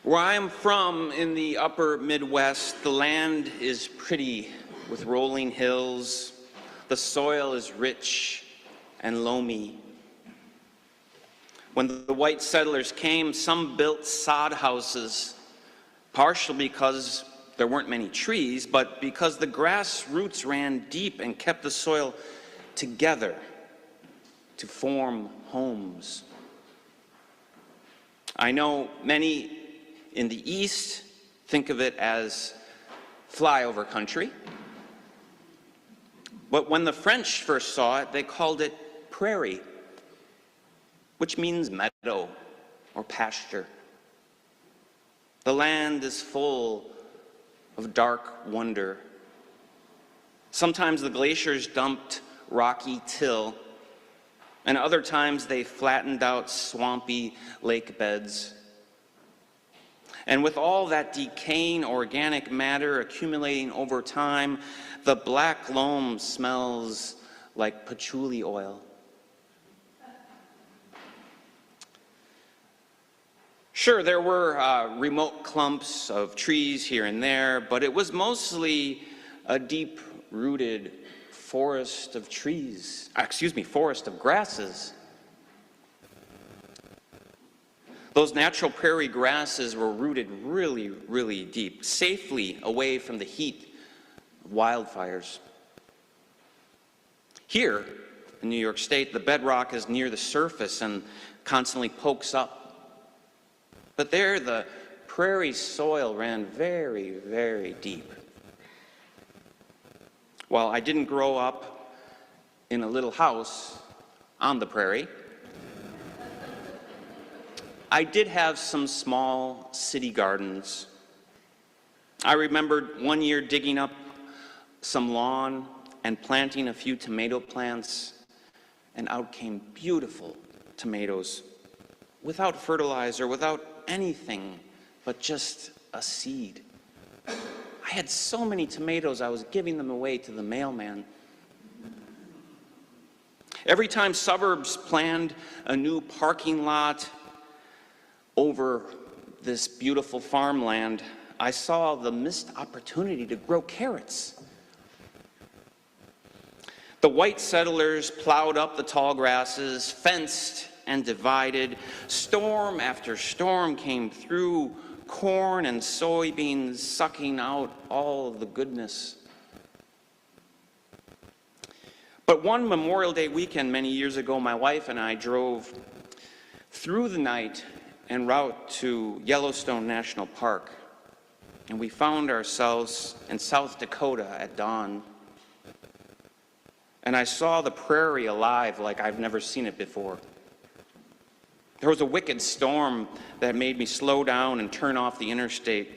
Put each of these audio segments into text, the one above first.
Where I am from in the upper Midwest, the land is pretty with rolling hills. The soil is rich and loamy. When the white settlers came, some built sod houses, partially because there weren't many trees, but because the grass roots ran deep and kept the soil together to form homes. I know many in the East think of it as flyover country, but when the French first saw it, they called it prairie, which means meadow or pasture. The land is full of dark wonder. Sometimes the glaciers dumped rocky till, and other times they flattened out swampy lake beds. And with all that decaying organic matter accumulating over time, the black loam smells like patchouli oil. Sure, there were remote clumps of trees here and there, but it was mostly a deep-rooted forest of forest of grasses. Those natural prairie grasses were rooted really, really deep, safely away from the heat of wildfires. Here in New York State, the bedrock is near the surface and constantly pokes up. But there, the prairie soil ran very, very deep. While I didn't grow up in a little house on the prairie, I did have some small city gardens. I remembered one year digging up some lawn and planting a few tomato plants, and out came beautiful tomatoes without fertilizer, without anything but just a seed. I had so many tomatoes, I was giving them away to the mailman. Every time suburbs planned a new parking lot over this beautiful farmland, I saw the missed opportunity to grow carrots. The white settlers plowed up the tall grasses, fenced and divided. Storm after storm came through, corn and soybeans sucking out all of the goodness. But one Memorial Day weekend many years ago, my wife and I drove through the night en route to Yellowstone National Park, and we found ourselves in South Dakota at dawn. And I saw the prairie alive like I've never seen it before. There was a wicked storm that made me slow down and turn off the interstate.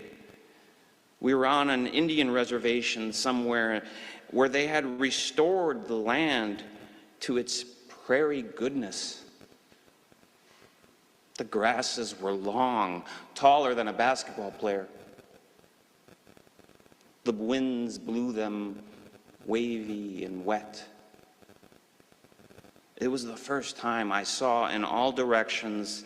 We were on an Indian reservation somewhere where they had restored the land to its prairie goodness. The grasses were long, taller than a basketball player. The winds blew them wavy and wet. It was the first time I saw in all directions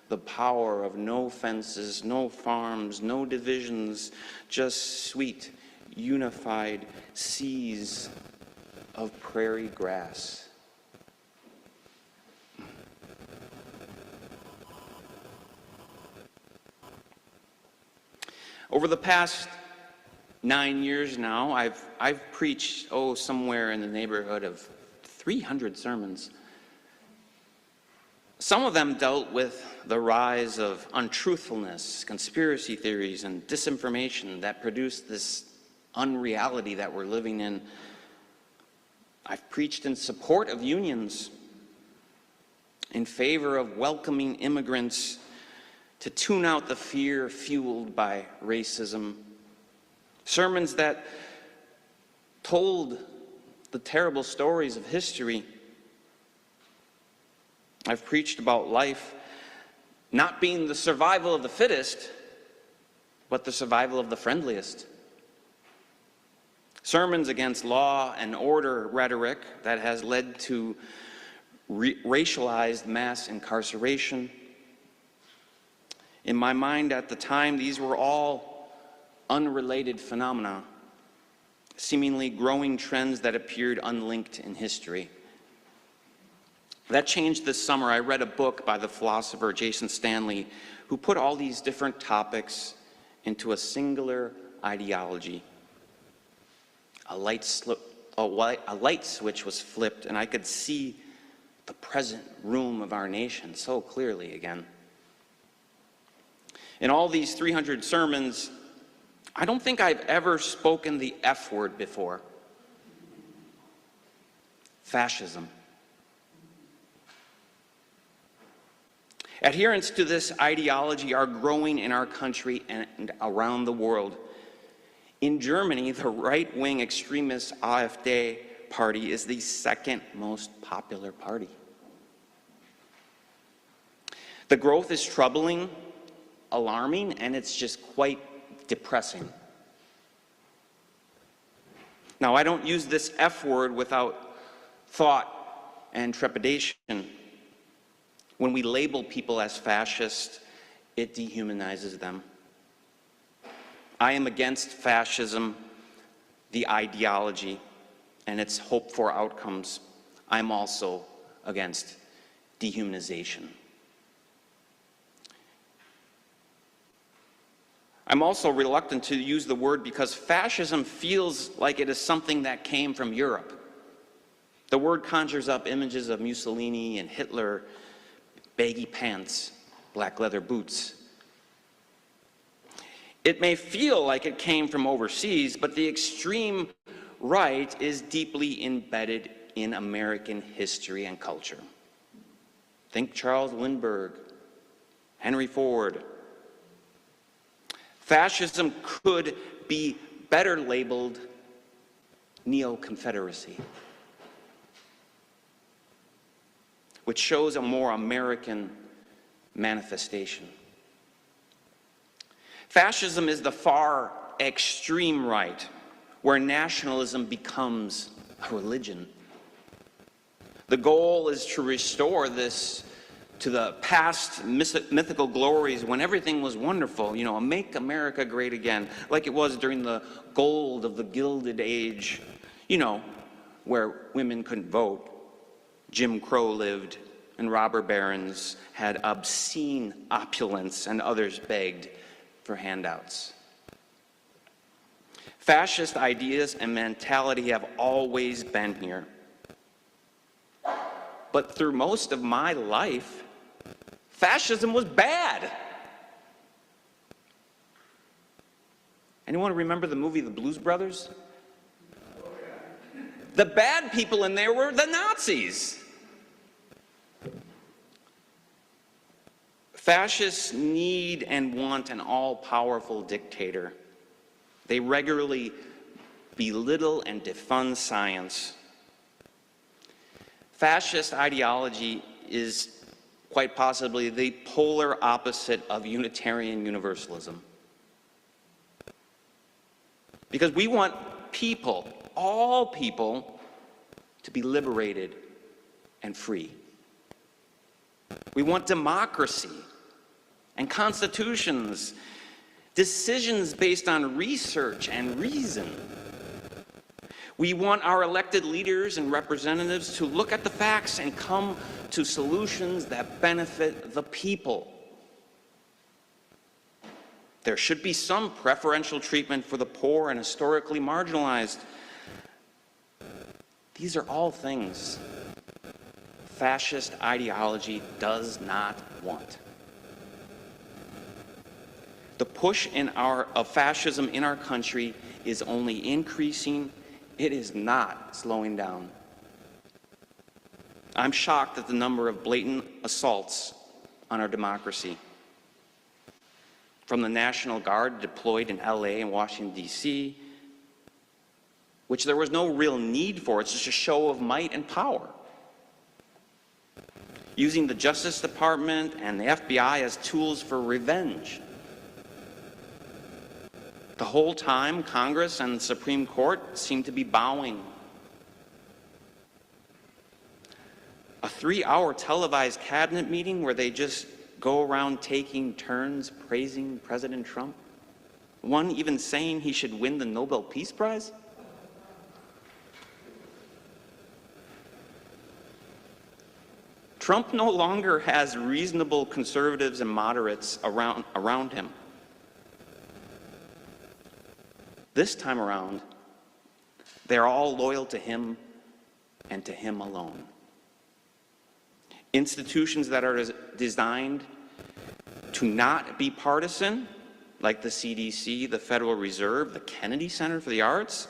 the power of no fences, no farms, no divisions, just sweet, unified seas of prairie grass. Over the past 9 years now, I've preached, somewhere in the neighborhood of 300 sermons. Some of them dealt with the rise of untruthfulness, conspiracy theories, and disinformation that produced this unreality that we're living in. I've preached in support of unions, in favor of welcoming immigrants to tune out the fear fueled by racism. Sermons that told the terrible stories of history. I've preached about life not being the survival of the fittest, but the survival of the friendliest. Sermons against law and order rhetoric that has led to racialized mass incarceration. In my mind at the time, these were all unrelated phenomena, seemingly growing trends that appeared unlinked in history. That changed this summer. I read a book by the philosopher Jason Stanley, who put all these different topics into a singular ideology. A light switch was flipped, and I could see the present room of our nation so clearly again. In all these 300 sermons, I don't think I've ever spoken the F word before. Fascism. Adherents to this ideology are growing in our country and around the world. In Germany, the right-wing extremist AfD party is the second most popular party. The growth is troubling, alarming, and it's just quite depressing. Now, I don't use this F word without thought and trepidation. When we label people as fascist, it dehumanizes them. I am against fascism, the ideology, and its hoped-for outcomes. I'm also against dehumanization. I'm also reluctant to use the word because fascism feels like it is something that came from Europe. The word conjures up images of Mussolini and Hitler, baggy pants, black leather boots. It may feel like it came from overseas, but the extreme right is deeply embedded in American history and culture. Think Charles Lindbergh, Henry Ford. Fascism could be better labeled neo-Confederacy, which shows a more American manifestation. Fascism is the far extreme right, where nationalism becomes a religion. The goal is to restore this to the past mythical glories when everything was wonderful, make America great again, like it was during the gold of the Gilded Age, where women couldn't vote, Jim Crow lived, and robber barons had obscene opulence and others begged for handouts. Fascist ideas and mentality have always been here. But through most of my life, fascism was bad. Anyone remember the movie The Blues Brothers? The bad people in there were the Nazis. Fascists need and want an all-powerful dictator. They regularly belittle and defund science. Fascist ideology is quite possibly the polar opposite of Unitarian Universalism. Because we want people, all people, to be liberated and free. We want democracy and constitutions, decisions based on research and reason. We want our elected leaders and representatives to look at the facts and come to solutions that benefit the people. There should be some preferential treatment for the poor and historically marginalized. These are all things fascist ideology does not want. The push of fascism in our country is only increasing. It is not slowing down. I'm shocked at the number of blatant assaults on our democracy. From the National Guard deployed in LA and Washington, D.C., which there was no real need for. It's just a show of might and power. Using the Justice Department and the FBI as tools for revenge. The whole time, Congress and the Supreme Court seem to be bowing. A 3-hour televised cabinet meeting where they just go around taking turns praising President Trump? One even saying he should win the Nobel Peace Prize? Trump no longer has reasonable conservatives and moderates around him. This time around, they're all loyal to him and to him alone. Institutions that are designed to not be partisan, like the CDC, the Federal Reserve, the Kennedy Center for the Arts,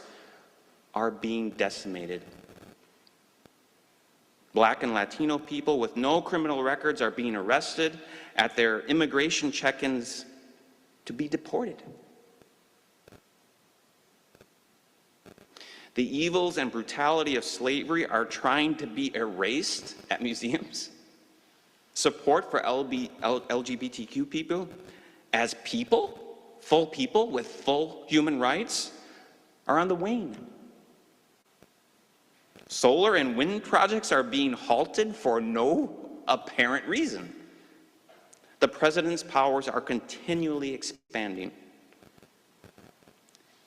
are being decimated. Black and Latino people with no criminal records are being arrested at their immigration check-ins to be deported. The evils and brutality of slavery are trying to be erased at museums. Support for LGBTQ people as people, full people with full human rights, are on the wane. Solar and wind projects are being halted for no apparent reason. The president's powers are continually expanding.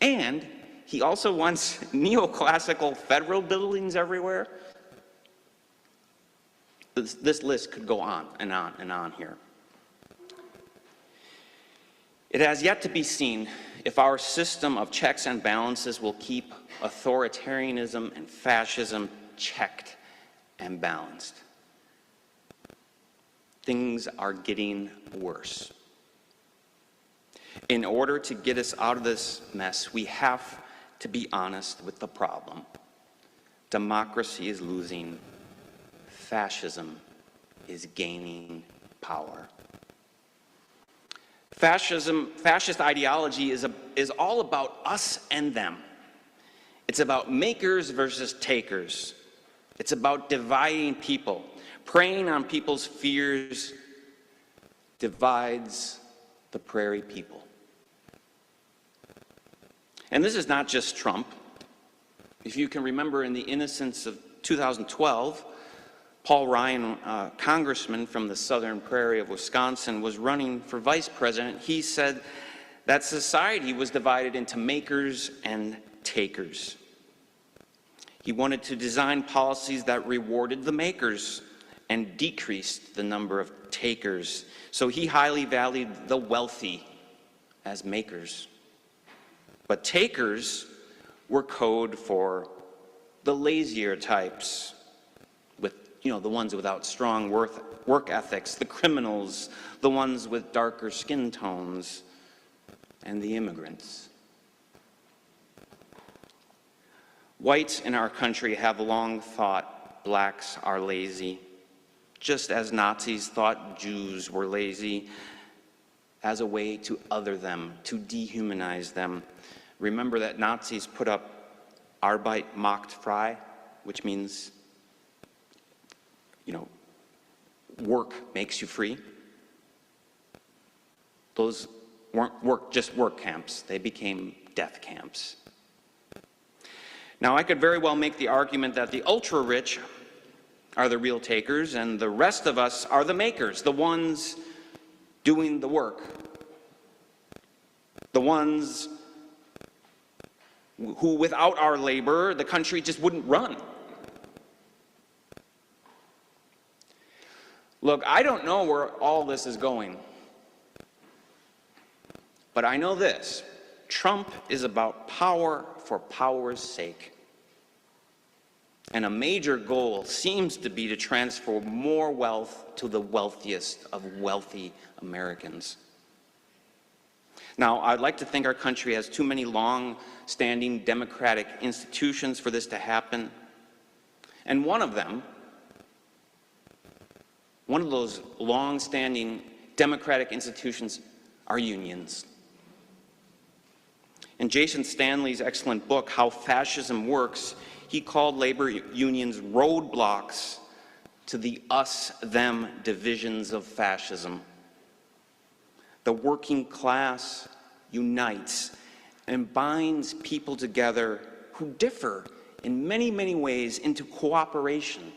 And he also wants neoclassical federal buildings everywhere. This list could go on and on and on here. It has yet to be seen if our system of checks and balances will keep authoritarianism and fascism checked and balanced. Things are getting worse. In order to get us out of this mess, we have to be honest with the problem. Democracy is losing. Fascism is gaining power. Fascist ideology is all about us and them. It's about makers versus takers. It's about dividing people. Preying on people's fears divides the prairie people. And this is not just Trump. If you can remember in the innocence of 2012, Paul Ryan, a congressman from the southern prairie of Wisconsin, was running for vice president. He said that society was divided into makers and takers. He wanted to design policies that rewarded the makers and decreased the number of takers. So he highly valued the wealthy as makers. But takers were code for the lazier types, the ones without strong work ethics, the criminals, the ones with darker skin tones, and the immigrants. Whites in our country have long thought blacks are lazy, just as Nazis thought Jews were lazy, as a way to other them, to dehumanize them. Remember that Nazis put up Arbeit macht frei, which means work makes you free. Those weren't just work camps, they became death camps. Now, I could very well make the argument that the ultra-rich are the real takers and the rest of us are the makers, the ones doing the work, the ones who, without our labor, the country just wouldn't run. Look, I don't know where all this is going, but I know this: Trump is about power for power's sake. And a major goal seems to be to transfer more wealth to the wealthiest of wealthy Americans. Now, I'd like to think our country has too many long-standing democratic institutions for this to happen. And one of those long-standing democratic institutions are unions. In Jason Stanley's excellent book, How Fascism Works, he called labor unions roadblocks to the us-them divisions of fascism. The working class unites and binds people together who differ in many, many ways into cooperation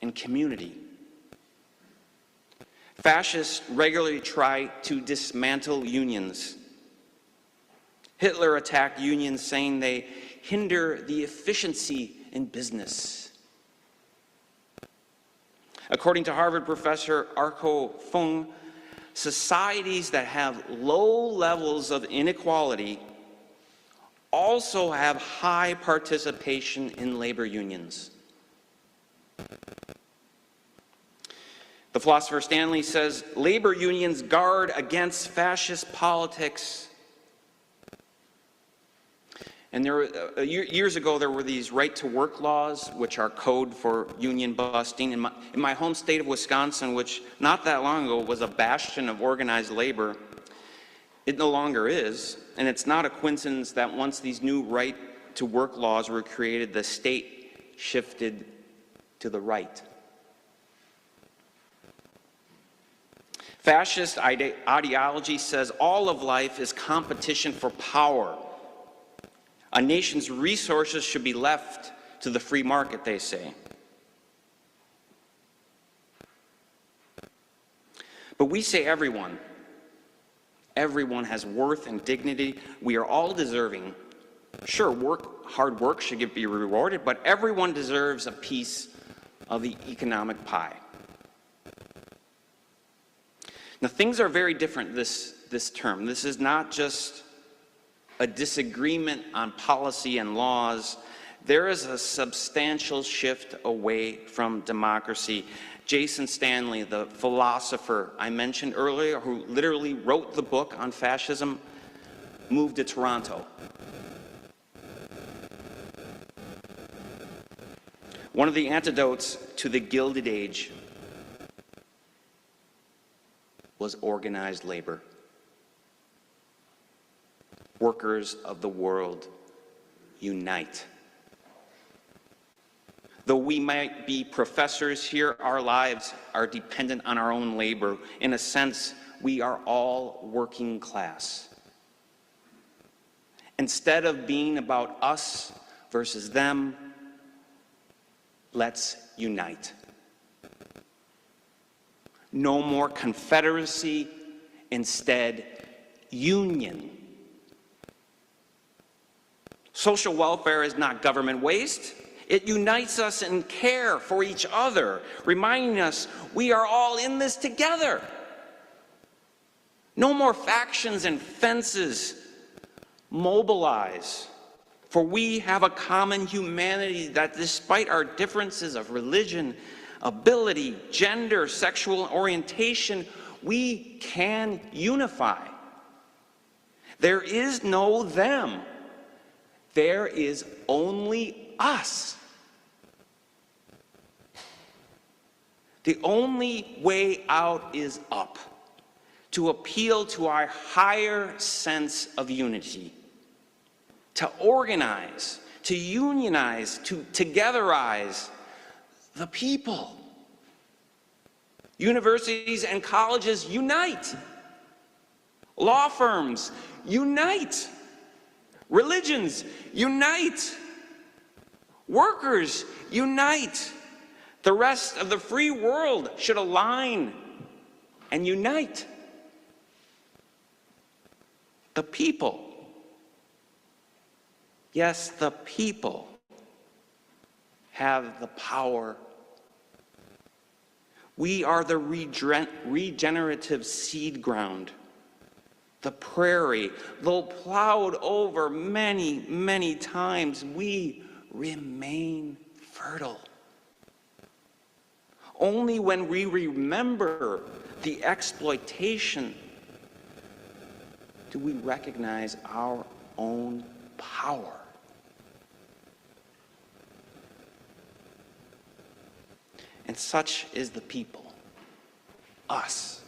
and community. Fascists regularly try to dismantle unions. Hitler attacked unions, saying they hinder the efficiency in business. According to Harvard professor Arko Fung, societies that have low levels of inequality also have high participation in labor unions. The philosopher Stanley says, labor unions guard against fascist politics. And years ago, there were these right-to-work laws, which are code for union busting. In my home state of Wisconsin, which not that long ago was a bastion of organized labor, it no longer is. And it's not a coincidence that once these new right-to-work laws were created, the state shifted to the right. Fascist ideology says all of life is competition for power. A nation's resources should be left to the free market, they say. But we say everyone. Everyone has worth and dignity. We are all deserving. Sure, hard work should be rewarded, but everyone deserves a piece of the economic pie. Now, things are very different this term. This is not just a disagreement on policy and laws. There is a substantial shift away from democracy. Jason Stanley, the philosopher I mentioned earlier, who literally wrote the book on fascism, moved to Toronto. One of the antidotes to the Gilded Age was organized labor. Workers of the world, unite. Though we might be professors here, our lives are dependent on our own labor. In a sense, we are all working class. Instead of being about us versus them, let's unite. No more confederacy, instead union. Social welfare is not government waste. It unites us in care for each other, reminding us we are all in this together. No more factions and fences. Mobilize. For we have a common humanity that, despite our differences of religion, ability, gender, sexual orientation, we can unify. There is no them. There is only us. The only way out is up, to appeal to our higher sense of unity, to organize, to unionize, to togetherize the people. Universities and colleges unite. Law firms unite. Religions unite. Workers unite. The rest of the free world should align and unite. The people, yes, the people have the power. We are the regenerative seed ground. The prairie, though plowed over many, many times, we remain fertile. Only when we remember the exploitation do we recognize our own power. And such is the people, us,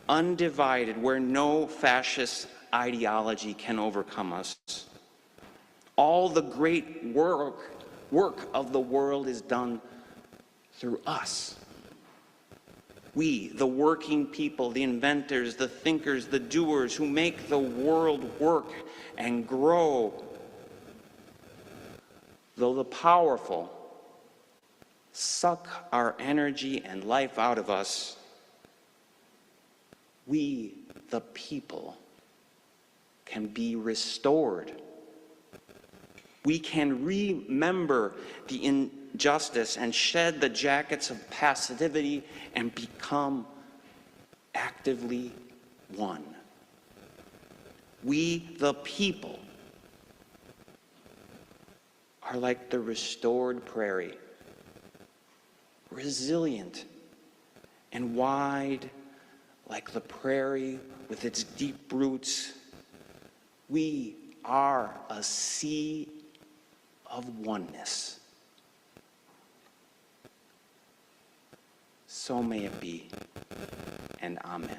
undivided, where no fascist ideology can overcome us. All the great work of the world is done through us. We, the working people, the inventors, the thinkers, the doers, who make the world work and grow. Though the powerful suck our energy and life out of us, we, the people, can be restored. We can remember the injustice and shed the jackets of passivity and become actively one. We, the people, are like the restored prairie, resilient and wide like the prairie with its deep roots. We are a sea of oneness. So may it be, and amen.